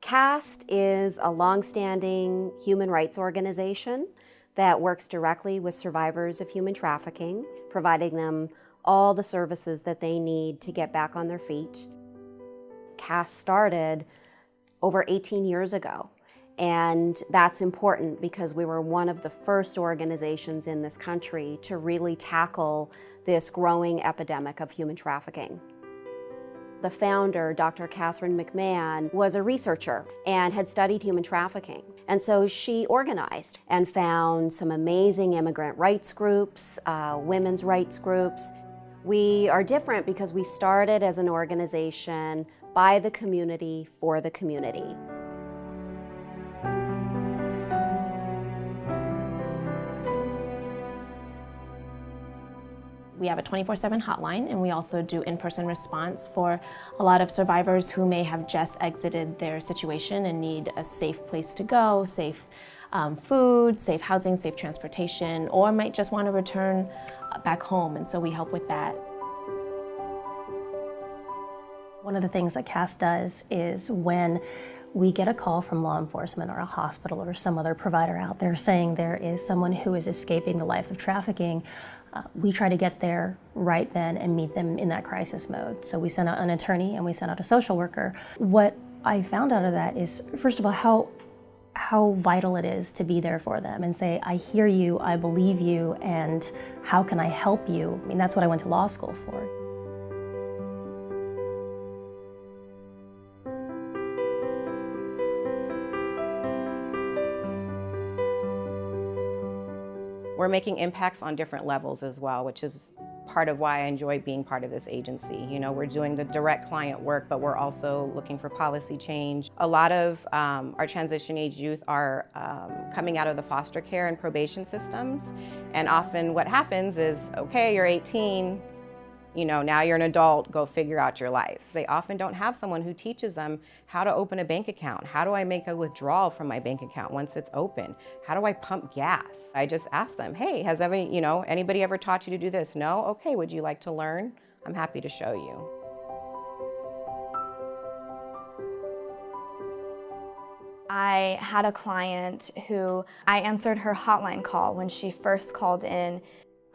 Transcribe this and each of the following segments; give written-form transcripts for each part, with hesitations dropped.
CAST is a longstanding human rights organization that works directly with survivors of human trafficking, providing them all the services that they need to get back on their feet. CAST started over 18 years ago, and that's important because we were one of the first organizations in this country to really tackle this growing epidemic of human trafficking. The founder, Dr. Catherine McMahon, was a researcher and had studied human trafficking. And so she organized and found some amazing immigrant rights groups, women's rights groups. We are different because we started as an organization by the community, for the community. We have a 24/7 hotline, and we also do in-person response for a lot of survivors who may have just exited their situation and need a safe place to go, safe food, safe housing, safe transportation, or might just want to return back home, and so we help with that. One of the things that CAST does is when we get a call from law enforcement or a hospital or some other provider out there saying there is someone who is escaping the life of trafficking, we try to get there right then and meet them in that crisis mode. So we send out an attorney and we send out a social worker. What I found out of that is, first of all, how vital it is to be there for them and say, I hear you, I believe you, and how can I help you? I mean, that's what I went to law school for. We're making impacts on different levels as well, which is part of why I enjoy being part of this agency. You know, we're doing the direct client work, but we're also looking for policy change. A lot of our transition age youth are coming out of the foster care and probation systems. And often what happens is, okay, you're 18, you know, now you're an adult, go figure out your life. They often don't have someone who teaches them how to open a bank account. How do I make a withdrawal from my bank account once it's open? How do I pump gas? I just ask them, hey, has anybody ever taught you to do this? No? Okay, would you like to learn? I'm happy to show you. I had a client who I answered her hotline call when she first called in.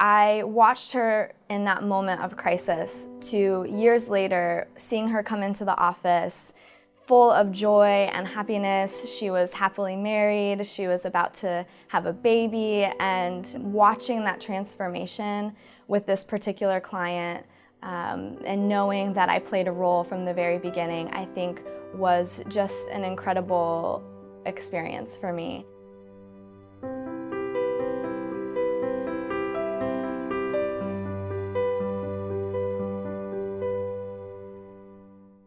I watched her in that moment of crisis to years later, seeing her come into the office full of joy and happiness. She was happily married, she was about to have a baby, and watching that transformation with this particular client and knowing that I played a role from the very beginning, I think was just an incredible experience for me.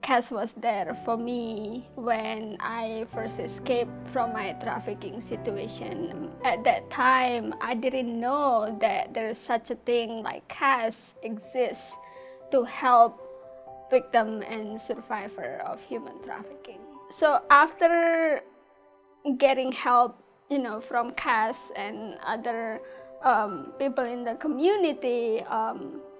CAST was there for me when I first escaped from my trafficking situation. At that time, I didn't know that there is such a thing like CAST exists to help victims and survivors of human trafficking. So after getting help, from CAST and other people in the community,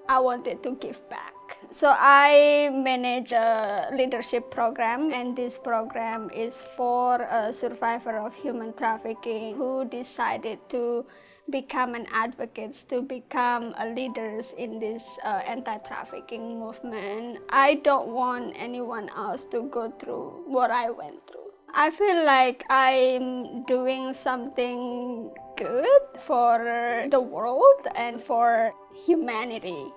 I wanted to give back. So I manage a leadership program, and this program is for a survivor of human trafficking who decided to become an advocate, to become leaders in this anti-trafficking movement. I don't want anyone else to go through what I went through. I feel like I'm doing something good for the world and for humanity.